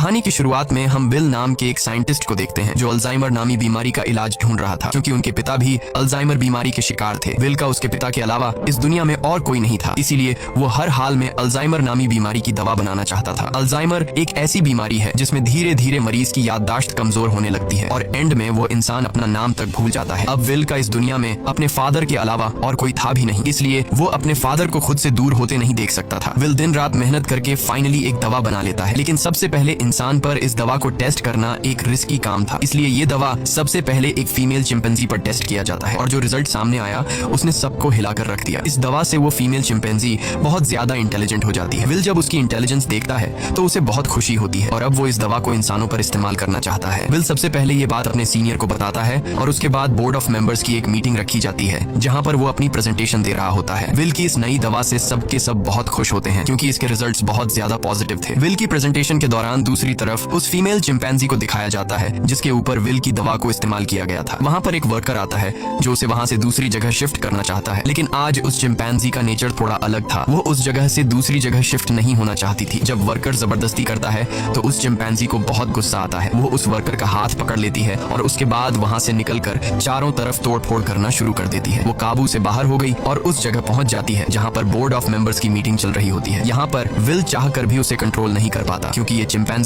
कहानी की शुरुआत में हम विल नाम के एक साइंटिस्ट को देखते हैं जो अल्जाइमर नामी बीमारी का इलाज ढूंढ रहा था, क्योंकि उनके पिता भी अल्जाइमर बीमारी के शिकार थे। विल का उसके पिता के अलावा इस दुनिया में और कोई नहीं था, इसीलिए वो हर हाल में अल्जाइमर नामी बीमारी की दवा बनाना चाहता था। अल्जाइमर एक ऐसी बीमारी है जिसमें धीरे धीरे मरीज की याददाश्त कमजोर होने लगती है और एंड में वो इंसान अपना नाम तक भूल जाता है। अब विल का इस दुनिया में अपने फादर के अलावा और कोई था भी नहीं, इसलिए वो अपने फादर को खुद से दूर होते नहीं देख सकता था। विल दिन रात मेहनत करके फाइनली एक दवा बना लेता है, लेकिन सबसे पहले इंसान पर इस दवा को टेस्ट करना एक रिस्की काम था, इसलिए ये दवा सबसे पहले एक फीमेल चिंपैंजी पर टेस्ट किया जाता है और जो रिजल्ट सामने आया उसने सबको हिलाकर रख दिया। इस दवा से वो फीमेल चिंपैंजी बहुत ज्यादा इंटेलिजेंट हो जाती है। विल जब उसकी इंटेलिजेंस देखता है तो उसे बहुत खुशी होती है और अब वो इस दवा को इंसानों पर इस्तेमाल करना चाहता है। विल सबसे पहले ये बात अपने सीनियर को बताता है और उसके बाद बोर्ड ऑफ मेंबर्स की एक मीटिंग रखी जाती है जहाँ पर वो अपनी प्रेजेंटेशन दे रहा होता है। विल की इस नई दवा से सबके सब बहुत खुश होते हैं क्योंकि इसके रिजल्ट्स बहुत ज्यादा पॉजिटिव थे। विल की प्रेजेंटेशन के दौरान दूसरी तरफ उस फीमेल चिंपैंजी को दिखाया जाता है जिसके ऊपर विल की दवा को इस्तेमाल किया गया था। वहाँ पर एक वर्कर आता है जो उसे वहाँ से दूसरी जगह शिफ्ट करना चाहता है, लेकिन आज उस चिंपैंजी का नेचर थोड़ा अलग था। वो उस जगह से दूसरी जगह शिफ्ट नहीं होना चाहती थी। जब वर्कर जबरदस्ती करता है तो उस चिंपैंजी को बहुत गुस्सा आता है। वो उस वर्कर का हाथ पकड़ लेती है और उसके बाद वहाँ से निकलकर चारों तरफ तोड़फोड़ करना शुरू कर देती है। वो काबू से बाहर हो गई और उस जगह पहुंच जाती है जहाँ पर बोर्ड ऑफ मेंबर्स की मीटिंग चल रही होती है। यहाँ पर विल चाहकर भी उसे कंट्रोल नहीं कर पाता क्योंकि ये चिंपैंजी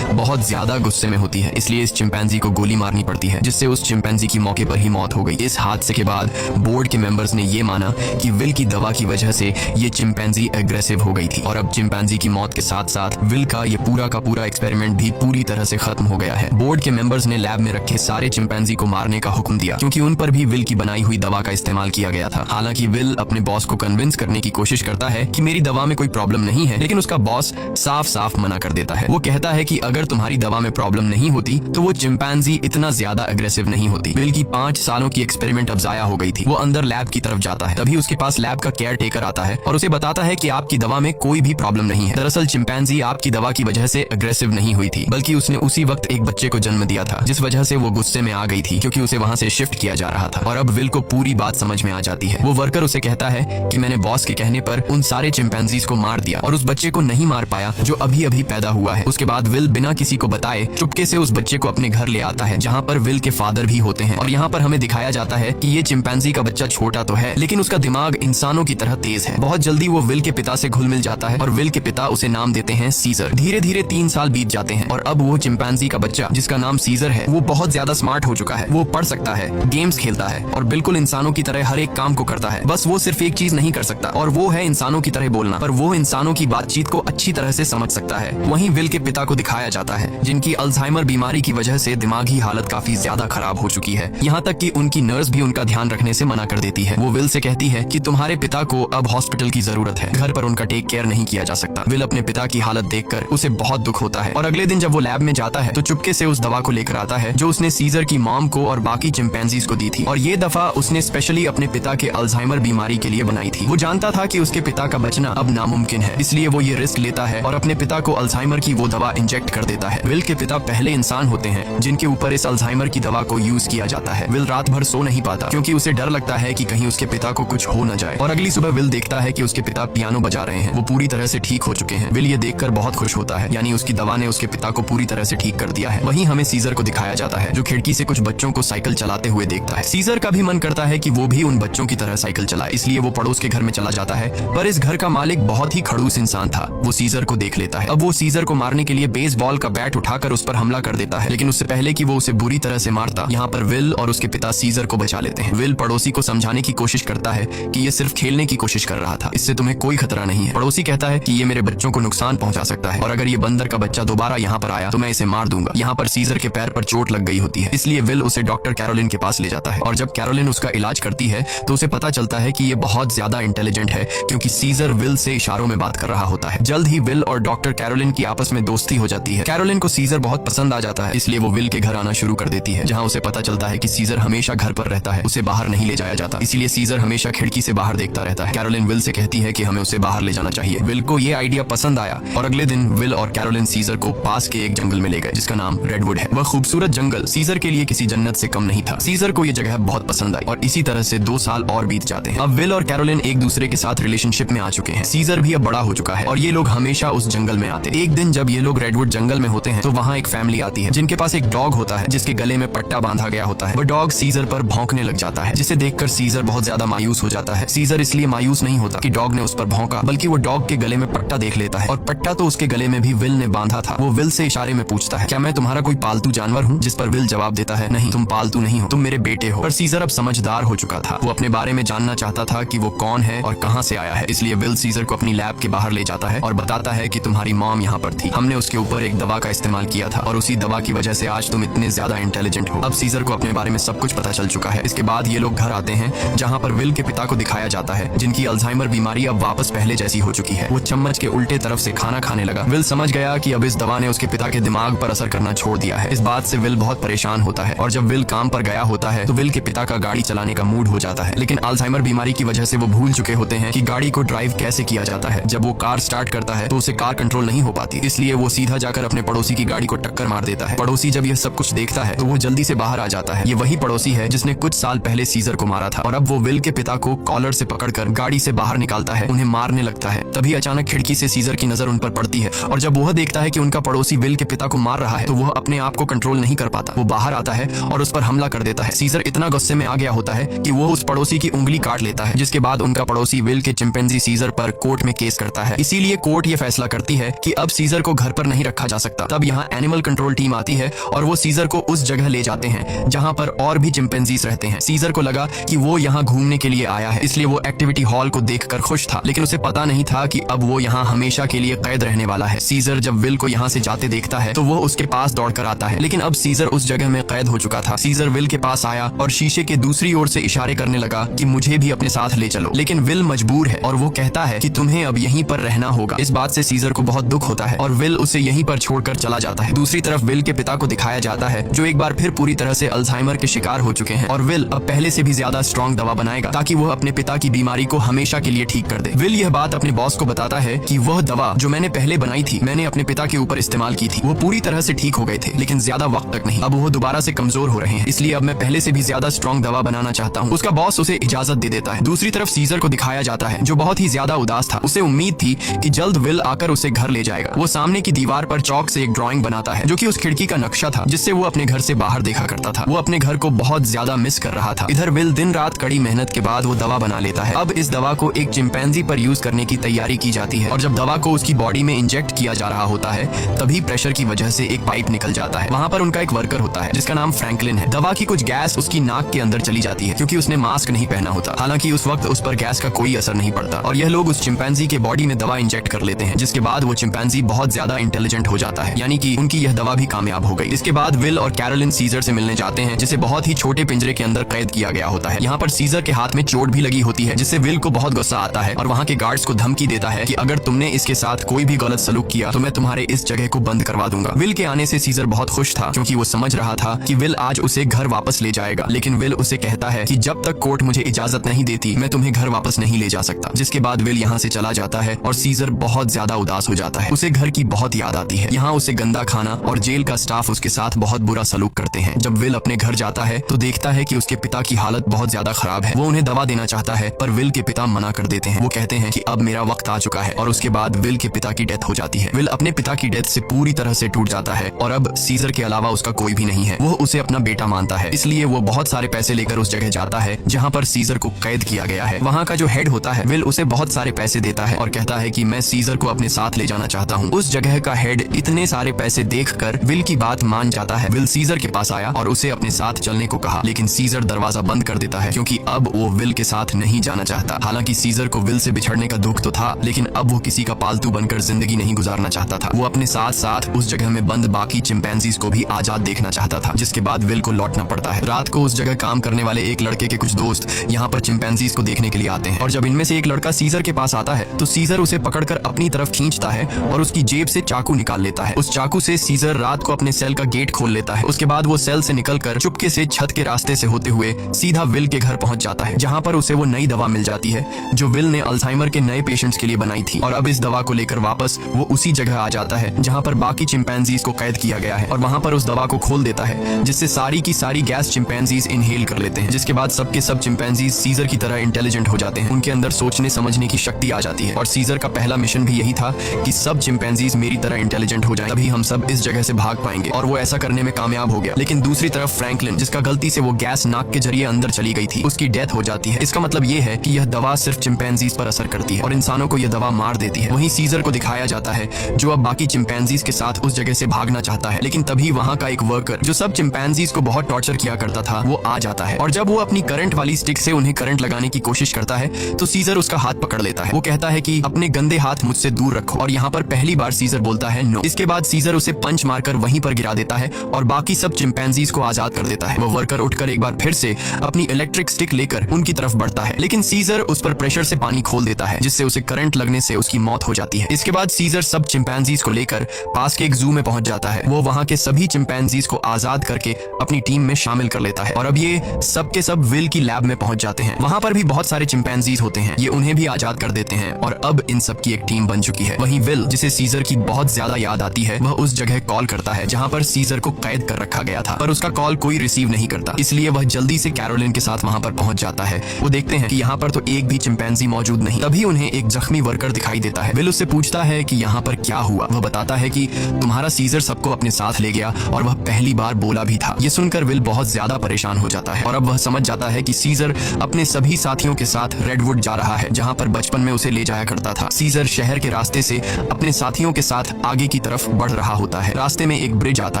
बहुत ज्यादा गुस्से में होती है, इसलिए इस चिंपैंजी को गोली मारनी पड़ती है जिससे उस चिंपैंजी की मौके पर ही मौत हो गई। इस हादसे के बाद बोर्ड के मेंबर्स ने ये माना कि विल की दवा की वजह से ये चिंपैंजी एग्रेसिव हो गई थी और अब चिंपैंजी की मौत के साथ साथ विल का ये पूरा का पूरा एक्सपेरिमेंट भी पूरी तरह से खत्म हो गया है। बोर्ड के मेंबर्स ने लैब में रखे सारे चिंपैंजी को मारने का हुक्म दिया क्योंकि उन पर भी विल की बनाई हुई दवा का इस्तेमाल किया गया था। हालांकि विल अपने बॉस को कन्विंस करने की कोशिश करता है कि मेरी दवा में कोई प्रॉब्लम नहीं है, लेकिन उसका बॉस साफ साफ मना कर देता है। वो कहता है कि अगर तुम्हारी दवा में प्रॉब्लम नहीं होती तो वो चिंपैंजी इतना ज्यादा अग्रेसिव नहीं होती। विल की 5 सालों की एक्सपेरिमेंट अब जाया हो गई थी। वो अंदर लैब की तरफ जाता है, तभी उसके पास लैब का केयर टेकर आता है और उसे बताता है कि आपकी दवा में कोई भी प्रॉब्लम नहीं है। दरअसल चिंपैंजी आपकी दवा की वजह से अग्रेसिव नहीं हुई थी, बल्कि उसने उसी वक्त एक बच्चे को जन्म दिया था जिस वजह से वो गुस्से में आ गई थी क्योंकि उसे वहाँ से शिफ्ट किया जा रहा था। और अब विल को पूरी बात समझ में आ जाती है। वो वर्कर उसे कहता है कि मैंने बॉस के कहने पर उन सारे चिंपैंजीज को मार दिया और उस बच्चे को नहीं मार पाया जो अभी अभी पैदा हुआ है। उसके बाद विल बिना किसी को बताए चुपके से उस बच्चे को अपने घर ले आता है जहाँ पर विल के फादर भी होते हैं। और यहाँ पर हमें दिखाया जाता है कि ये चिंपैंजी का बच्चा छोटा तो है लेकिन उसका दिमाग इंसानों की तरह तेज है। बहुत जल्दी वो विल के पिता से घुल मिल जाता है और विल के पिता उसे नाम देते हैं सीजर। धीरे धीरे 3 साल बीत जाते हैं और अब वो चिंपैंजी का बच्चा जिसका नाम सीजर है वो बहुत ज्यादा स्मार्ट हो चुका है। वो पढ़ सकता है, गेम्स खेलता है और बिल्कुल इंसानों की तरह हर एक काम को करता है। बस वो सिर्फ एक चीज नहीं कर सकता और वो है इंसानों की तरह बोलना, पर वो इंसानों की बातचीत को अच्छी तरह से समझ सकता है। वहीं विल के पिता को दिखाया जाता है जिनकी अल्जाइमर बीमारी की वजह से दिमागी हालत काफी ज्यादा खराब हो चुकी है, यहाँ तक कि उनकी नर्स भी उनका ध्यान रखने से मना कर देती है। वो विल से कहती है कि तुम्हारे पिता को अब हॉस्पिटल की जरूरत है, घर पर उनका टेक केयर नहीं किया जा सकता। विल अपने पिता की हालत देखकर उसे बहुत दुख होता है और अगले दिन जब वो लैब में जाता है तो चुपके से उस दवा को लेकर आता है जो उसने सीजर की मॉम को और बाकी चिंपैंजीज को दी थी और ये दफा उसने स्पेशली अपने पिता के अल्जाइमर बीमारी के लिए बनाई थी। वो जानता था कि उसके पिता का बचना अब नामुमकिन है, इसलिए वो ये रिस्क लेता है और अपने पिता को अल्जाइमर की वो दवा इंजेक्ट कर देता है। विल के पिता पहले इंसान होते हैं जिनके ऊपर इस अल्जाइमर की दवा को यूज किया जाता है। विल रात भर सो नहीं पाता क्योंकि उसे डर लगता है कि कहीं उसके पिता को कुछ हो न जाए और अगली सुबह विल देखता है कि उसके पिता पियानो बजा रहे हैं। वो पूरी तरह से ठीक हो चुके हैं। विल ये देखकर बहुत खुश होता है, यानी उसकी दवा ने उसके पिता को पूरी तरह से ठीक कर दिया है। वहीं हमें सीजर को दिखाया जाता है जो खिड़की से कुछ बच्चों को साइकिल चलाते हुए देखता है। सीजर का भी मन करता है कि वो भी उन बच्चों की तरह साइकिल चलाए, इसलिए वो पड़ोस के घर में चला जाता है, पर इस घर का मालिक बहुत ही खड़ूस इंसान था। वो सीजर को देख लेता है। अब वो सीजर को मारने के लिए बेसबॉल का बैट उठाकर उस पर हमला कर देता है, लेकिन उससे पहले कि वो उसे बुरी तरह से मारता, यहाँ पर विल और उसके पिता सीजर को बचा लेते हैं। विल पड़ोसी को समझाने की कोशिश करता है कि ये सिर्फ खेलने की कोशिश कर रहा था, इससे तुम्हें कोई खतरा नहीं है। पड़ोसी कहता है कि ये मेरे बच्चों को नुकसान पहुंचा सकता है और अगर ये बंदर का बच्चा दोबारा यहाँ पर आया तो मैं इसे मार दूंगा। यहाँ पर सीजर के पैर पर चोट लग गई होती है, इसलिए विल उसे डॉक्टर कैरोलिन के पास ले जाता है और जब कैरोलिन उसका इलाज करती है तो उसे पता चलता है कि ये बहुत ज्यादा इंटेलिजेंट है क्योंकि सीजर विल से इशारों में बात कर रहा होता है। जल्द ही विल और डॉक्टर कैरोलिन की आपस में दोस्ती हो जाती है। कैरोलिन को सीजर बहुत पसंद आ जाता है, इसलिए वो विल के घर आना शुरू कर देती है, जहाँ उसे पता चलता है कि सीजर हमेशा घर पर रहता है, उसे बाहर नहीं ले जाया जाता, इसीलिए सीजर हमेशा खिड़की से बाहर देखता रहता है। कैरोलिन विल से कहती है कि हमें उसे बाहर ले जाना चाहिए। विल को ये आइडिया पसंद आया और अगले दिन विल और कैरोलिन सीजर को पास के एक जंगल में ले गए जिसका नाम रेडवुड है। वह खूबसूरत जंगल सीजर के लिए किसी जन्नत से कम नहीं था। सीजर को ये जगह बहुत पसंद आई और इसी तरह से 2 साल और बीत जाते हैं। अब विल और कैरोलिन एक दूसरे के साथ रिलेशनशिप में आ चुके हैं। सीजर भी अब बड़ा हो चुका है और ये लोग हमेशा उस जंगल में आते। एक दिन जब ये लोग रेडवुड जंगल में होते हैं तो वहाँ एक फैमिली आती है जिनके पास एक डॉग होता है जिसके गले में पट्टा बांधा गया होता है। वो डॉग सीजर पर भौंकने लग जाता है जिसे देखकर सीजर बहुत ज्यादा मायूस हो जाता है। सीजर इसलिए मायूस नहीं होता कि डॉग ने उस पर भौंका, बल्कि वो डॉग के गले में पट्टा देख लेता है और पट्टा तो उसके गले में भी विल ने बांधा था। वो विल से इशारे में पूछता है, क्या मैं तुम्हारा कोई पालतू जानवर हूँ? जिस पर विल जवाब देता है, नहीं, तुम पालतू नहीं हो, तुम मेरे बेटे हो। पर सीजर अब समझदार हो चुका था। वो अपने बारे में जानना चाहता था कि वो कौन है और कहाँ से आया है। इसलिए विल सीजर को अपनी लैब के बाहर ले जाता है और बताता है कि तुम्हारी मॉम यहाँ पर थी, हमने उसके ऊपर एक दवा का इस्तेमाल किया था और उसी दवा की वजह से आज तुम इतने ज्यादा इंटेलिजेंट हो। अब सीजर को अपने बारे में सब कुछ पता चल चुका है। इसके बाद ये लोग घर आते हैं जहाँ पर विल के पिता को दिखाया जाता है जिनकी अल्जाइमर बीमारी अब वापस पहले जैसी हो चुकी है। वो चम्मच के उल्टे तरफ से खाना खाने लगा। विल समझ गया कि अब इस दवा ने उसके पिता के दिमाग पर असर करना छोड़ दिया है। इस बात से विल बहुत परेशान होता है और जब विल काम पर गया होता है तो विल के पिता का गाड़ी चलाने का मूड हो जाता है, लेकिन अल्जाइमर बीमारी की वजह से वो भूल चुके होते हैं कि गाड़ी को ड्राइव कैसे किया जाता है। जब वो कार स्टार्ट करता है तो उसे कार कंट्रोल नहीं हो पाती, इसलिए वो सीधा जाकर अपने पड़ोसी की गाड़ी को टक्कर मार देता है। पड़ोसी जब यह सब कुछ देखता है तो वो जल्दी से बाहर आ जाता है। ये वही पड़ोसी है जिसने कुछ साल पहले सीजर को मारा था और अब वो विल के पिता को कॉलर से पकड़कर गाड़ी से बाहर निकालता है, उन्हें मारने लगता है। तभी अचानक खिड़की से सीजर की नजर उन पर पड़ती है और जब वह देखता है कि उनका पड़ोसी विल के पिता को मार रहा है तो वह अपने आप को कंट्रोल नहीं कर पाता। वो बाहर आता है और उस पर हमला कर देता है। सीजर इतना गुस्से में आ गया होता है कि वो उस पड़ोसी की उंगली काट लेता है, जिसके बाद उनका पड़ोसी विल के चिंपैंजी सीजर पर कोर्ट में केस करता है। इसीलिए कोर्ट ये फैसला करती है कि अब सीजर को घर पर नहीं रखा जा सकता। तब यहाँ एनिमल कंट्रोल टीम आती है और वो सीजर को उस जगह ले जाते हैं जहाँ पर और भी चिंपैंजीज रहते हैं। सीजर को लगा कि वो यहाँ घूमने के लिए आया है, इसलिए वो एक्टिविटी हॉल को देखकर खुश था, लेकिन उसे पता नहीं था कि अब वो यहाँ हमेशा के लिए कैद रहने वाला है। सीजर जब विल को यहाँ से जाते देखता है तो वो उसके पास दौड़कर आता है, लेकिन अब सीजर उस जगह में कैद हो चुका था। सीजर विल के पास आया और शीशे के दूसरी ओर से इशारे करने लगा कि मुझे भी अपने साथ ले चलो, लेकिन विल मजबूर है और वो कहता है कि तुम्हें अब यहीं पर रहना होगा। इस बात से सीजर को बहुत दुख होता है और विल उसे यहीं पर छोड़कर चला जाता है। दूसरी तरफ विल के पिता को दिखाया जाता है जो एक बार फिर पूरी तरह से अल्जाइमर के शिकार हो चुके हैं और विल अब पहले से भी ज्यादा स्ट्रॉन्ग दवा बनाएगा ताकि वह अपने पिता की बीमारी को हमेशा के लिए ठीक कर दे। विल यह बात अपने बॉस को बताता है कि वह दवा जो मैंने पहले बनाई थी मैंने अपने पिता के ऊपर इस्तेमाल की थी, वो पूरी तरह से ठीक हो गए थे, लेकिन ज्यादा वक्त तक नहीं। अब वो दोबारा से कमजोर हो रहे हैं, इसलिए अब मैं पहले से भी ज्यादा स्ट्रॉन्ग दवा बनाना चाहता हूँ। उसका बॉस उसे इजाजत दे देता है। दूसरी तरफ सीजर को दिखाया जाता है जो बहुत ही ज्यादा उदास था। उसे उम्मीद थी कि जल्द विल आकर उसे घर ले जाएगा। वो सामने की दीवार पर चौक से एक ड्राइंग बनाता है जो कि उस खिड़की का नक्शा था जिससे वो अपने घर से बाहर देखा करता था। वो अपने घर को बहुत ज्यादा मिस कर रहा था। इधर विल दिन रात कड़ी मेहनत के बाद वो दवा बना लेता है। अब इस दवा को एक चिंपैंजी पर यूज करने की तैयारी की जाती है और जब दवा को उसकी बॉडी में इंजेक्ट किया जा रहा होता है तभी प्रेशर की वजह से एक पाइप निकल जाता है। वहाँ पर उनका एक वर्कर होता है जिसका नाम फ्रैंकलिन है। दवा की कुछ गैस उसकी नाक के अंदर चली जाती है क्योंकि उसने मास्क नहीं पहना होता। हालांकि उस वक्त उस पर गैस का कोई असर नहीं पड़ता और यह लोग उस चिंपैंजी के बॉडी में दवा इंजेक्ट कर लेते हैं, जिसके बाद वो चिंपैंजी बहुत ज्यादा इंटेलिजेंट हो जाता है, यानी कि उनकी यह दवा भी कामयाब हो गई। इसके बाद विल और कैरोलिन सीजर से मिलने जाते हैं जिसे बहुत ही छोटे पिंजरे के अंदर कैद किया गया होता है। यहाँ पर सीजर के हाथ में चोट भी लगी होती है जिससे विल को बहुत गुस्सा आता है और वहाँ के गार्ड्स को धमकी देता है कि अगर तुमने इसके साथ कोई भी गलत सलूक किया तो मैं तुम्हारे इस जगह को बंद करवा दूंगा। विल के आने से सीजर बहुत खुश था क्योंकि वो समझ रहा था कि विल आज उसे घर वापस ले जाएगा, लेकिन विल उसे कहता है कि जब तक कोर्ट मुझे इजाजत नहीं देती मैं तुम्हें घर वापस नहीं ले जा सकता। जिसके बाद विल यहाँ से चला जाता है और सीजर बहुत ज्यादा उदास हो जाता है। उसे घर की बहुत याद आती है। यहाँ उसे गंदा खाना और जेल का स्टाफ उसके साथ बहुत बुरा सलूक करते हैं। जब विल अपने घर जाता है तो देखता है कि उसके पिता की हालत बहुत ज्यादा खराब है। वो उन्हें दवा देना चाहता है पर विल के पिता मना कर देते हैं। वो कहते हैं कि अब मेरा वक्त आ चुका है और उसके बाद विल के पिता की डेथ हो जाती है। विल अपने पिता की डेथ से पूरी तरह से टूट जाता है और अब सीजर के अलावा उसका कोई भी नहीं है। वो उसे अपना बेटा मानता है, इसलिए वो बहुत सारे पैसे लेकर उस जगह जाता है जहाँ पर सीजर को कैद किया गया है। वहाँ का जो हेड होता है विल उसे बहुत सारे पैसे देता है और कहता है कि मैं सीजर को अपने साथ ले जाना चाहता हूँ। उस जगह का हेड इतने सारे पैसे देखकर विल की बात मान जाता है। विल सीजर के पास आया और उसे अपने साथ चलने को कहा, लेकिन सीजर दरवाजा बंद कर देता है क्योंकि अब वो विल के साथ नहीं जाना चाहता। हालांकि सीजर को विल से बिछड़ने का दुख तो था, लेकिन अब वो किसी का पालतू बनकर जिंदगी नहीं गुजारना चाहता था। वो अपने साथ साथ उस जगह में बंद बाकी चिंपैंजीज को भी आजाद देखना चाहता था, जिसके बाद विल को लौटना पड़ता है। रात को उस जगह काम करने वाले एक लड़के के कुछ दोस्त यहाँ पर चिंपैंजीज को देखने के लिए आते हैं और जब इनमें से एक लड़का सीजर के पास आता है तो सीजर उसे पकड़कर अपनी तरफ खींचता है और उसकी जेब से चाकू निकाल लेता है। उस चाकू से सीजर रात को अपने सेल का गेट खोल लेता है। उसके बाद वो सेल से निकलकर चुपके से छत के रास्ते से होते हुए सीधा विल के घर पहुंच जाता है, जहाँ पर उसे वो नई दवा मिल जाती है जो विल ने अल्जाइमर के नए पेशेंट्स के लिए बनाई थी। और अब इस दवा को लेकर वापस वो उसी जगह आ जाता है जहाँ पर बाकी चिंपैंजीज को कैद किया गया है और वहाँ पर उस दवा को खोल देता है जिससे सारी की सारी गैस चिंपैंजीज इनहेल कर लेते हैं, जिसके बाद सबके सब चिंपैंजीज सीजर की तरह इंटेलिजेंट हो जाते हैं। उनके अंदर सोचने समझने की शक्ति आ जाती है और सीजर का पहला मिशन भी यही था कि सब चिंपैंजीज मेरी तरह इंटेलिजेंट हो जाए, तभी हम सब इस जगह से भाग पाएंगे। और वो ऐसा करने में कामयाब हो गया। लेकिन दूसरी तरफ फ्रैंकलिन, जिसका गलती से वो गैस नाक के जरिए अंदर चली गई थी, उसकी डेथ हो जाती है। इसका मतलब ये है कि यह दवा सिर्फ चिंपैंजीज पर असर करती है और इंसानों को यह दवा मार देती है। वहीं सीजर को दिखाया जाता है जो अब बाकी चिंपैंजीज के साथ उस जगह से भागना चाहता है, लेकिन तभी वहाँ का एक वर्कर जो सब चिंपैंजीज को बहुत टॉर्चर किया करता था वो आ जाता है। और जब वो अपनी करंट वाली स्टिक से उन्हें करंट लगाने की कोशिश करता है तो सीजर उसका हाथ पकड़ लेता है। वो कहता है कि अपने गंदे हाथ मुझसे दूर रखो, और यहाँ पर पहली बार सीजर बोलता है नो। इसके बाद सीजर उसे पंच मारकर वहीं पर गिरा देता है और बाकी सब चिंपैंजीज को आजाद कर देता है। वो वर्कर उठकर एक बार फिर से अपनी इलेक्ट्रिक स्टिक लेकर उनकी तरफ बढ़ता है, लेकिन सीजर उस पर प्रेशर से पानी खोल देता है, जिससे उसे करंट लगने से उसकी मौत हो जाती है। इसके बाद सीजर सब चिंपैंजीज को लेकर पास के एक जू में पहुंच जाता है। वो वहां के सभी चिंपैंजीज को आजाद करके अपनी टीम में शामिल कर लेता है और अब ये सब के सब विल की लैब में पहुंच जाते हैं। वहां पर भी बहुत सारे चिंपैंजीज होते हैं, ये उन्हें भी आजाद कर देते हैं और अब इन सब की एक टीम बन चुकी है। वहीं विल, जिसे सीजर की बहुत ज्यादा याद आती है, वह उस जगह कॉल करता है जहां पर सीजर को कैद कर रखा गया था, पर उसका कॉल कोई रिसीव नहीं करता। इसलिए वह जल्दी से कैरोलिन के साथ वहां पर पहुंच जाता है। वो देखते हैं कि यहाँ पर तो एक भी चिंपैंजी मौजूद नहीं। तभी उन्हें एक जख्मी वर्कर दिखाई देता है। विल उससे पूछता है कि यहाँ पर क्या हुआ। वह बताता है कि तुम्हारा सीजर सबको अपने साथ ले गया और वह पहली बार बोला भी था। ये सुनकर विल बहुत ज्यादा परेशान हो जाता है और अब वह समझ जाता है कि सीजर अपने सभी साथियों के साथ रेडवुड जा रहा है, जहाँ पर बचपन में उसे ले जाया करता था। सीजर शहर के रास्ते से अपने साथियों के साथ आगे की तरफ बढ़ रहा होता है। रास्ते में एक ब्रिज आता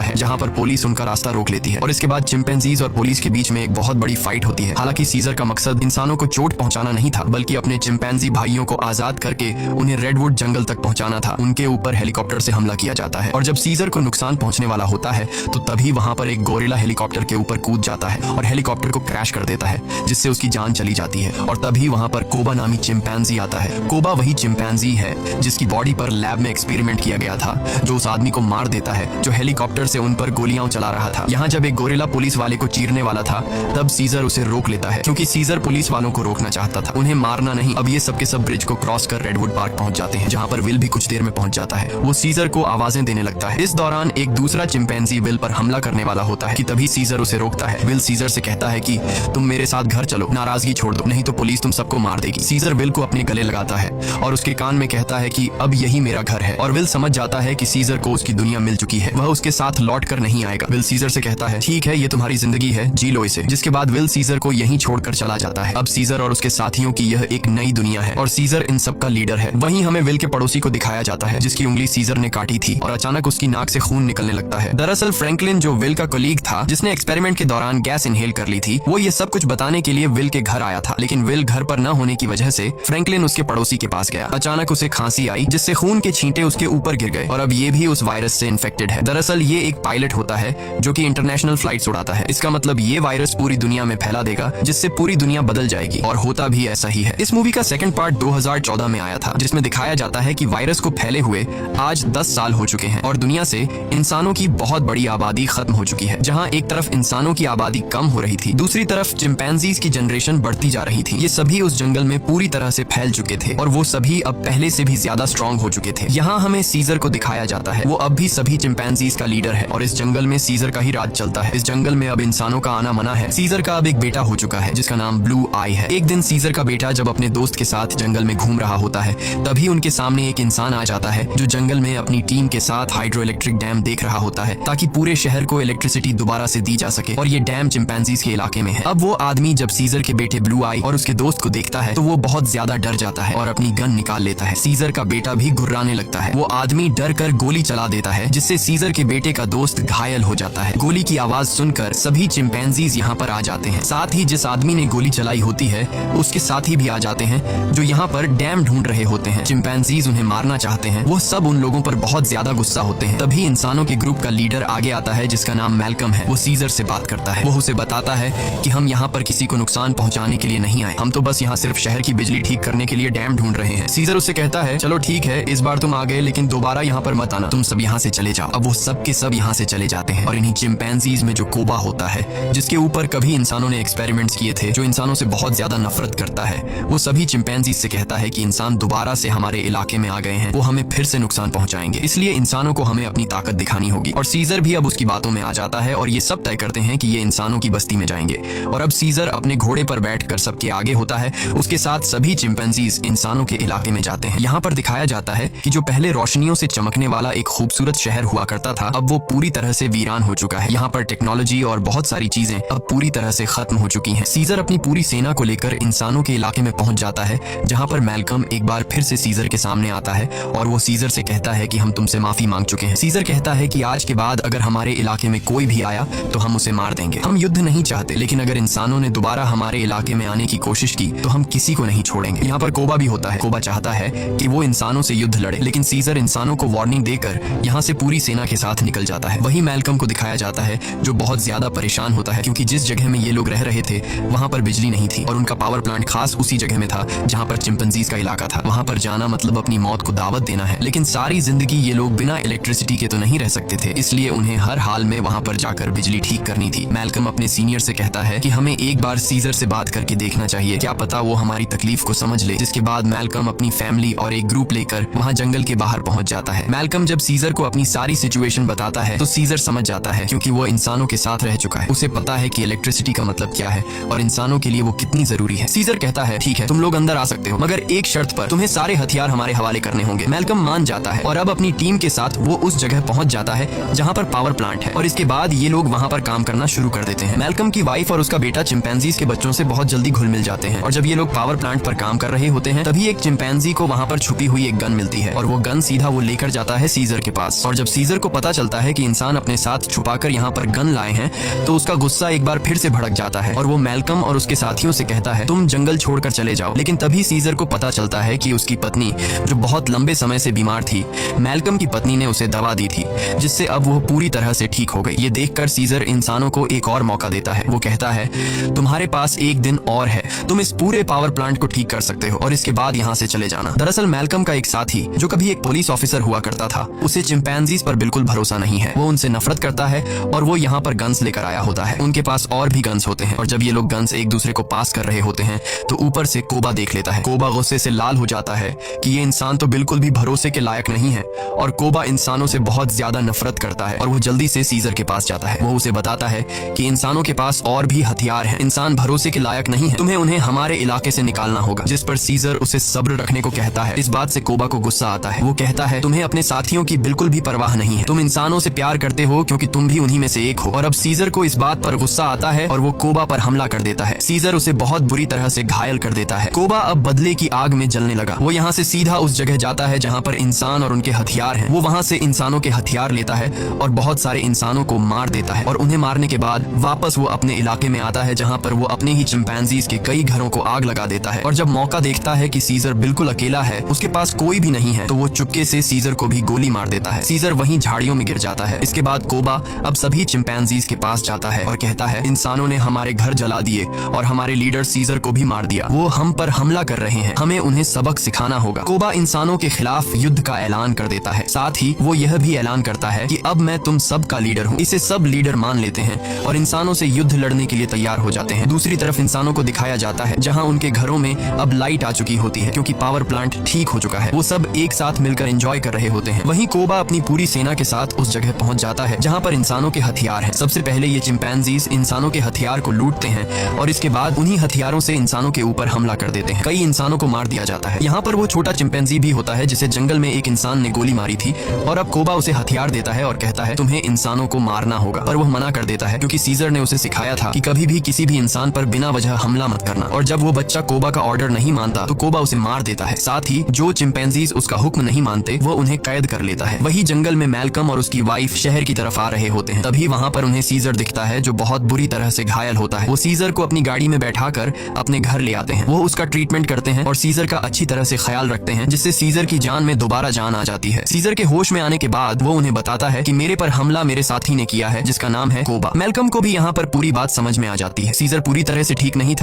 है जहाँ पर पुलिस उनका रास्ता रोक लेती है और इसके बाद चिंपैंजीज और पुलिस के बीच में एक बहुत बड़ी फाइट होती है। हालांकि सीजर का मकसद इंसानों को चोट पहुंचाना नहीं था, बल्कि अपने चिंपैंजी भाइयों को आजाद करके उन्हें रेडवुड जंगल तक पहुंचाना था। उनके ऊपर हेलीकॉप्टर से हमला किया जाता है और जब सीजर को नुकसान पहुंचने वाला होता है तो तभी वहां पर एक गोरिल्ला हेलीकॉप्टर के ऊपर कूद जाता है और हेलीकॉप्टर को क्रैश कर देता है, जिससे उसकी जान चली जाती है। और तभी वहां पर कोबा नामी चिंपैंजी आता है। कोबा वही चिंपैंजी है जिसकी बॉडी पर लैब में एक्सपेरिमेंट किया गया था, जो उस आदमी को मार देता है जो हेलीकॉप्टर से उन पर गोलियां चला रहा था। यहाँ जब एक गोरिल्ला पुलिस वाले को चीरने वाला था तब सीजर उसे रोक लेता है, क्योंकि सीजर पुलिस वालों को रोकना चाहता था, उन्हें मारना नहीं। अब ये सब के सब ब्रिज को क्रॉस कर रेडवुड पार्क पहुंच जाते हैं, जहाँ पर विल भी कुछ देर में पहुंच जाता है। वो सीजर को आवाजें देने लगता है। इस दौरान एक दूसरा चिंपैंजी विल पर हमला करने वाला होता है कि तभी सीजर उसे रोकता है। विल सीजर से कहता है कि तुम मेरे साथ घर चलो, नाराजगी छोड़ दो, नहीं तो पुलिस तुम सबको मार देगी। सीजर विल को अपने गले लगाता है और उसके कान में कहता है कि अब यही मेरा घर है। और विल समझ जाता है कि सीजर को उसकी दुनिया मिल चुकी है, वह उसके साथ लौट कर नहीं आएगा। विल सीजर से कहता है ठीक है, ये तुम्हारी जिंदगी है, जी लो इसे। जिसके बाद विल सीजर को यहीं छोड़कर चला जाता है। अब सीजर और उसके साथियों की यह एक नई दुनिया है और सीजर इन सब का लीडर है। वहीं हमें विल के पड़ोसी को दिखाया जाता है जिसकी उंगली सीजर ने काटी थी और अचानक उसकी नाक से खून निकलने लगता है। दरअसल फ्रैंकलिन, जो विल का कलीग था जिसने एक्सपेरिमेंट के दौरान गैस इनहेल कर ली थी, वो ये सब कुछ बताने के लिए विल के घर आया था। लेकिन विल घर पर न होने की वजह से फ्रैंकलिन उसके पड़ोसी के पास गया। अचानक उसे खांसी आई जिससे खून के छींटे उसके ऊपर गिर गए और अब ये भी उस वायरस से इन्फेक्टेड है। दरअसल ये एक पायलट होता है जो कि इंटरनेशनल फ्लाइट्स उड़ाता है। इसका मतलब ये वायरस पूरी दुनिया में फैला देगा, जिससे पूरी दुनिया बदल जाएगी, और होता भी ऐसा ही है। इस मूवी का सेकंड पार्ट 2014 में आया था, जिसमें दिखाया जाता है कि वायरस को फैले हुए आज 10 साल हो चुके हैं और दुनिया से इंसानों की बहुत बड़ी आबादी खत्म हो चुकी है। जहां एक तरफ इंसानों की आबादी कम हो रही थी, दूसरी तरफ चिंपैंजीज की जनरेशन बढ़ती जा रही थी। ये सभी उस जंगल में पूरी तरह से फैल चुके थे और वो सभी अब पहले से भी ज्यादा स्ट्रांग हो चुके थे। यहाँ हमें सीजर को दिखाया जाता है, वो अब भी सभी चिंपैंजीज का लीडर है और इस जंगल में सीजर का ही राज चलता है। इस जंगल में अब इंसानों का आना मना है। सीजर का अब एक बेटा हो चुका है जिसका नाम ब्लू आई है। एक दिन सीजर का बेटा जब अपने दोस्त के साथ जंगल में घूम रहा होता है, तभी उनके सामने एक इंसान आ जाता है जो जंगल में अपनी टीम के साथ हाइड्रो इलेक्ट्रिक डैम देख रहा होता है, ताकि पूरे शहर को इलेक्ट्रिसिटी दोबारा से दी जा सके, और ये डैम चिंपैंजीज के इलाके में है। अब वो आदमी जब सीजर के बेटे ब्लू आई और उसके दोस्त को देखता है तो वो बहुत ज्यादा डर जाता है और अपनी गन निकाल लेता है। सीजर का बेटा भी घुर्राने लगता है। वो आदमी डर कर गोली चला देता है, जिससे सीजर के बेटे का दोस्त घायल हो जाता है। गोली की आवाज सुनकर सभी चिंपैंजीज यहाँ पर आ जाते हैं। साथ ही जिस आदमी ने गोली चलाई होती है उसके साथी भी आ जाते हैं, जो यहाँ पर डैम ढूंढ रहे होते हैं। चिंपैंजीज उन्हें मारना चाहते हैं। वो सब उन लोगों पर बहुत ज्यादा गुस्सा होते हैं। तभी इंसानों के ग्रुप का लीडर आगे आता है जिसका नाम मैल्कम है। वो सीजर से बात करता है। वो उसे बताता है कि हम यहाँ पर किसी को नुकसान पहुंचाने के लिए नहीं आए, हम तो बस यहाँ सिर्फ शहर की बिजली ठीक करने के लिए डैम ढूंढ रहे हैं। सीजर उससे कहता है चलो ठीक है, इस बार तुम आ गए, लेकिन दोबारा यहाँ पर मत आना, तुम सब यहाँ से चले जाओ। अब वो सब के सब यहाँ से चले जाते हैं और इन्हीं चिंपैंजीज में जो कोबा होता है, जिसके ऊपर कभी इंसानों ने एक्सपेरिमेंट्स किए थे, जो इंसानों से बहुत ज्यादा नफरत करता है, वो सभी चिंपैंजीज से कहता है कि इंसान दोबारा से हमारे इलाके में आ गए हैं, वो हमें फिर से नुकसान पहुंचाएंगे, इसलिए इंसानों को हमें अपनी ताकत दिखानी होगी। और सीजर भी अब उसकी बातों में आ जाता है और ये सब तय करते हैं कि ये इंसानों की बस्ती में जाएंगे। और अब सीजर अपने घोड़े पर बैठकर सबके आगे होता है, उसके साथ सभी चिंपैंजीज इंसानों के इलाके में जाते हैं। यहाँ पर दिखाया जाता है कि जो पहले रोशनियों से चमकने वाला एक खूबसूरत शहर हुआ करता था, अब वो पूरी तरह से वीरान हो चुका है। यहाँ पर टेक्नोलॉजी और बहुत सारी चीजें अब पूरी तरह से खत्म हो चुकी हैं। सीजर अपनी पूरी सेना को लेकर इंसानों के इलाके में पहुंच जाता है, जहाँ पर मैल्कम एक बार फिर से सीजर के सामने आता है और वो सीजर से कहता है कि हम तुमसे माफी मांग चुके हैं। सीजर कहता है कि आज के बाद अगर हमारे इलाके में कोई भी आया तो हम उसे मार देंगे। हम युद्ध नहीं चाहते, लेकिन अगर इंसानों ने दोबारा हमारे इलाके में आने की कोशिश की तो हम किसी को नहीं छोड़ेंगे। यहाँ पर कोबा भी होता है। कोबा चाहता है कि वो इंसानों से युद्ध लड़े, लेकिन सीजर इंसानों को वार्निंग देकर यहाँ से पूरी सेना के साथ निकल जाता है। वही मैल्कम को दिखाया जाता है जो बहुत ज्यादा परेशान होता है, क्योंकि जिस जगह में ये लोग रह रहे थे वहाँ पर बिजली नहीं थी और उनका पावर प्लांट खास उसी जगह में था जहाँ पर चिंपैंजीज का इलाका था। वहाँ पर जाना मतलब अपनी मौत को दावत देना है, लेकिन सारी जिंदगी ये लोग बिना इलेक्ट्रिसिटी के तो नहीं रह सकते थे, इसलिए उन्हें हर हाल में वहाँ पर जाकर बिजली ठीक करनी थी। मैल्कम अपने सीनियर से कहता है कि हमें एक बार सीजर से बात करके देखना चाहिए, क्या पता वो हमारी तकलीफ को समझ ले। जिसके बाद मैल्कम अपनी फैमिली और एक ग्रुप लेकर वहाँ जंगल के बाहर पहुंच जाता है। मैल्कम जब सीजर को अपनी सारी सिचुएशन बताता है तो सीजर समझ जाता है, क्योंकि वो इंसानों के साथ रह चुका है। उसे पता है कि इलेक्ट्रिसिटी का मतलब क्या है और इंसानों के लिए वो कितनी जरूरी है। सीजर कहता है ठीक है, तुम लोग अंदर आ सकते हो, मगर एक शर्त पर, तुम्हें सारे हथियार हमारे हवाले करने होंगे। मैल्कम मान जाता है और अब अपनी टीम के साथ वो उस जगह पहुंच जाता है जहाँ पर पावर प्लांट है और इसके बाद ये लोग वहाँ पर काम करना शुरू कर देते हैं। मैल्कम की वाइफ और उसका बेटा चिंपैंजीज के बच्चों से बहुत जल्दी घुल मिल जाते हैं और जब ये लोग पावर प्लांट पर काम कर रहे होते हैं तभी एक चिंपैंजी को वहाँ पर छुपी हुई एक गन मिलती है और वो गन सीधा वो लेकर जाता है सीजर के पास। और जब सीजर को पता चलता है कि इंसान अपने साथ छुपाकर यहाँ पर गन लाए हैं तो उसका गुस्सा एक बार फिर से भड़क जाता है और वो मैल्कम और उसके साथियों से कहता है तुम जंगल छोड़कर चले जाओ। लेकिन तभी सीजर को पता चलता है कि उसकी पत्नी जो बहुत लंबे समय से बीमार थी, मैल्कम की पत्नी ने उसे दवा दी थी जिससे अब वो पूरी तरह से ठीक हो गई। ये देखकर सीजर इंसानों को एक और मौका देता है। वो कहता है तुम्हारे पास एक दिन और है, तुम इस पूरे पावर प्लांट को ठीक कर सकते हो और इसके बाद यहाँ से चले जाना। दरअसल मैल्कम का एक साथी जो कभी एक पुलिस ऑफिसर हुआ करता था, उसे चिंपैंजीज पर बिल्कुल भरोसा नहीं है। वो उनसे नफरत करता है और वो यहाँ पर गन्स लेकर आया होता है। उनके पास और भी गन्स होते हैं और जब ये लोग गन्स एक दूसरे को पास कर रहे होते हैं तो ऊपर से कोबा देख लेता है। कोबा गुस्से से लाल हो जाता है कि ये इंसान तो बिल्कुल भी भरोसे के लायक नहीं है और कोबा इंसानों से बहुत ज्यादा नफरत करता है और वो जल्दी से सीजर के पास जाता है। वो उसे बताता है कि इंसानों के पास और भी हथियार हैं, इंसान भरोसे के लायक नहीं है, तुम्हें उन्हें हमारे इलाके से निकालना होगा। जिस पर सीजर उसे सब्र रखने को कहता है। इस बात से कोबा को गुस्सा आता है। वो कहता है तुम्हें अपने साथियों की बिल्कुल भी परवाह नहीं है, तुम इंसानों से प्यार करते हो क्योंकि तुम भी उन्हीं में से एक हो। और अब सीजर को इस बात पर गुस्सा आता है और वो कोबा पर हमला कर देता है। सीजर उसे बहुत बुरी तरह से घायल कर देता है। कोबा अब बदले की आग में जलने लगा। वो यहाँ से सीधा उस जगह जाता है जहाँ पर इंसान और उनके हथियार हैं। वो वहाँ से इंसानों के हथियार लेता है और बहुत सारे इंसानों को मार देता है और उन्हें मारने के बाद वापस वो अपने इलाके में आता है जहाँ पर वो अपने ही चिंपैंजीज के कई घरों को आग लगा देता है। और जब मौका देखता है कि सीजर बिल्कुल अकेला है, उसके पास कोई भी नहीं है, तो वो चुपके से सीजर को भी गोली मार देता है। सीजर वहीं झाड़ियों में गिर जाता है। इसके बाद कोबा अब सभी चिंपैंजीज के पास जाता है और कहता है इंसानों ने हमारे घर जला दिए और हमारे लीडर सीजर को भी मार दिया, वो हम पर हमला कर रहे हैं, हमें उन्हें सबक सिखाना होगा। कोबा इंसानों के खिलाफ युद्ध का ऐलान कर देता है। साथ ही वो यह भी ऐलान करता है कि अब मैं तुम सब का लीडर हूँ। इसे सब लीडर मान लेते हैं और इंसानों से युद्ध लड़ने के लिए तैयार हो जाते हैं। दूसरी तरफ इंसानों को दिखाया जाता है जहाँ उनके घरों में अब लाइट आ चुकी होती है क्योंकि पावर प्लांट ठीक हो चुका है। वो सब एक साथ मिलकर एंजॉय कर रहे होते हैं। वहीं कोबा अपनी पूरी सेना के साथ उस जगह पहुंच जाता है जहाँ पर इंसानों के हथियार हैं। सबसे पहले ये चिंपैंजीज इंसानों के हथियार को लूटते हैं और इसके बाद उन्हीं हथियारों से इंसानों के ऊपर हमला कर देते हैं। कई इंसानों को मार दिया जाता है। यहाँ पर वो छोटा चिंपैंजी भी होता है जिसे जंगल में एक इंसान ने गोली मारी थी और अब कोबा उसे हथियार देता है और कहता है तुम्हें इंसानों को मारना होगा, पर वो मना कर देता है क्योंकि सीजर ने उसे सिखाया था कि कभी भी किसी भी इंसान पर बिना वजह हमला मत करना। और जब वो बच्चा कोबा का ऑर्डर नहीं मानता तो कोबा उसे मार देता है। साथ ही जो चिंपैंजीज उसका हुक्म नहीं मानते वो उन्हें कैद कर लेता है। वही जंगल में मैल्कम और उसकी वाइफ शहर की तरफ आ रहे होते हैं। तभी वहाँ पर उन्हें सीजर दिखता है जो बहुत बुरी तरह से घायल होता है। वो सीजर को अपनी गाड़ी में बैठाकर अपने घर ले आते हैं। वो उसका ट्रीटमेंट करते हैं और सीजर का अच्छी तरह से ख्याल रखते हैं जिससे सीजर की जान में दोबारा जान आ जाती है। सीजर के होश में आने के बाद वो उन्हें बताता है कि मेरे पर हमला मेरे साथी ने किया है जिसका नाम है कोबा। मैल्कम को भी यहाँ पर पूरी बात समझ में आ जाती है। सीजर पूरी तरह से ठीक नहीं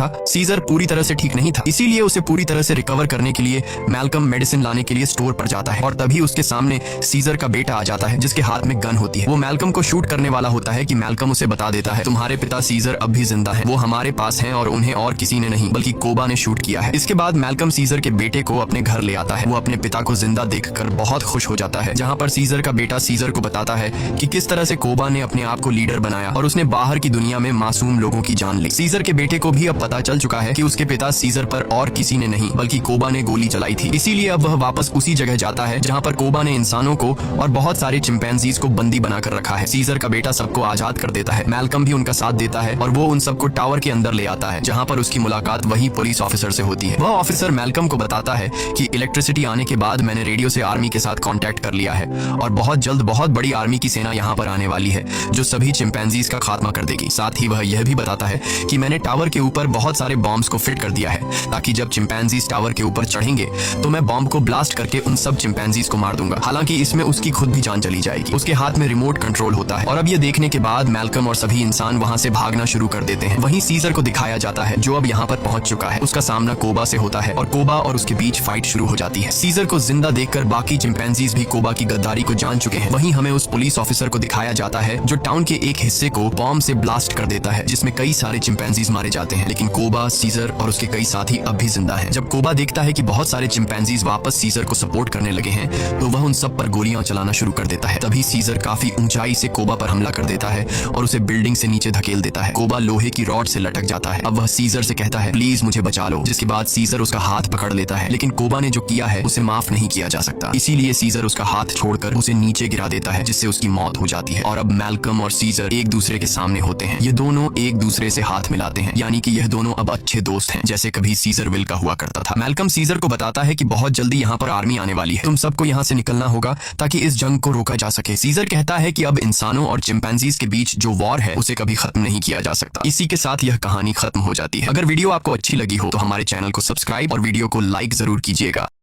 था। इसीलिए उसे पूरी तरह से रिकवर करने के लिए मैल्कम मेडिसिन लाने के लिए स्टोर पर जाता है और तभी उसके सामने सीजर का बेटा आ जाता है जिसके हाथ में गन होती है। वो मैल्कम को शूट करने वाला होता है कि मैल्कम उसे बता देता है तुम्हारे पिता सीजर अब भी जिंदा है, वो हमारे पास हैं और उन्हें और किसी ने नहीं बल्कि कोबा ने शूट किया है। इसके बाद मैल्कम सीजर के बेटे को अपने घर ले आता है। वो अपने पिता को जिंदा देखकर बहुत खुश हो जाता है, जहाँ पर सीजर का बेटा सीजर को बताता है कि किस तरह से कोबा ने अपने आप को लीडर बनाया और उसने बाहर की दुनिया में मासूम लोगों की जान ली। सीजर के बेटे को भी अब पता चल चुका है कि उसके पिता सीजर पर और किसी ने नहीं बल्कि कोबा ने गोली चलाई थी। इसीलिए अब वह वापस उसी जगह जाता है जहाँ पर कोबा ने इंसानों को और बहुत सारे चिंपैंजीज को बंदी बनाकर रखा है। सीजर का बेटा सबको आजाद कर देता है। मैल्कम भी उनका साथ देता है और वो उन सबको टावर के अंदर ले आता है, जहाँ पर उसकी मुलाकात वही पुलिस ऑफिसर से होती है। वह ऑफिसर मैल्कम को बताता है कि इलेक्ट्रिसिटी आने के बाद मैंने रेडियो से आर्मी के साथ कांटेक्ट कर लिया है और बहुत जल्द बहुत बड़ी आर्मी की सेना यहाँ पर आने वाली है जो सभी चिंपैंजीज का खात्मा कर देगी। साथ ही वह यह भी बताता है कि मैंने टावर के ऊपर बहुत सारे बॉम्ब्स को फिट कर दिया है ताकि जब चिंपैंजीज टावर के ऊपर चढ़ेंगे तो मैं बॉम्ब को ब्लास्ट करके उन सब चिंपैंजीज को मार दूंगा। हालांकि इसमें उसकी खुद भी जान चली जाएगी। उसके हाथ में रिमोट कंट्रोल होता है और अब ये देखने के बाद मैल्कम और सभी इंसान वहां से भागना शुरू कर देते हैं। वहीं सीजर को दिखाया जाता है जो अब यहाँ पर पहुंच चुका है। उसका सामना कोबा से होता है और कोबा और उसके बीच फाइट शुरू हो जाती है। सीजर को जिंदा देखकर बाकी चिंपैंजीज भी कोबा की गद्दारी को जान चुके हैं। वहीं हमें उस पुलिस ऑफिसर को दिखाया जाता है जो टाउन के एक हिस्से को बॉम्ब से ब्लास्ट कर देता है जिसमें कई सारे चिंपैंजीज मारे जाते हैं, लेकिन कोबा, सीजर और उसके कई साथी अब भी जिंदा हैं। जब कोबा देखता है कि बहुत सारे चिंपैंजीज वापस सीजर को सपोर्ट करने लगे हैं तो वह उन सब पर गोलियां चलाना शुरू कर देता है। तभी सीजर काफी ऊंचाई से कोबा पर हमला कर देता है और उसे बिल्डिंग से नीचे धकेल देता है। कोबा लोहे की रॉड से लटक जाता है। अब वह सीजर से कहता है प्लीज मुझे बचा लो, जिसके बाद सीजर उसका हाथ पकड़ लेता है, लेकिन कोबा ने जो किया है उसे माफ नहीं किया जा सकता। इसीलिए सीजर उसका हाथ छोड़कर उसे नीचे गिरा देता है जिससे उसकी मौत हो जाती है। और अब मैल्कम और सीजर एक दूसरे के सामने होते हैं। ये दोनों एक दूसरे से हाथ मिलाते हैं, यानी कि यह दोनों अब अच्छे दोस्त हैं जैसे कभी सीजर विल का हुआ करता था। मैल्कम सीजर को बताता है कि बहुत जल्दी यहाँ पर आर्मी आने वाली है, तुम सबको यहाँ से निकलना होगा ताकि इस जंग को रोका जा सके। सीजर कहता है कि अब इंसानों और चिंपैंजीज के बीच जो वॉर है उसे कभी खत्म नहीं किया जा सकता। इसी के साथ यह कहानी खत्म हो जाती है। अगर वीडियो आपको अच्छी लगी हो तो हमारे चैनल को सब्सक्राइब और वीडियो को लाइक जरूर कीजिएगा।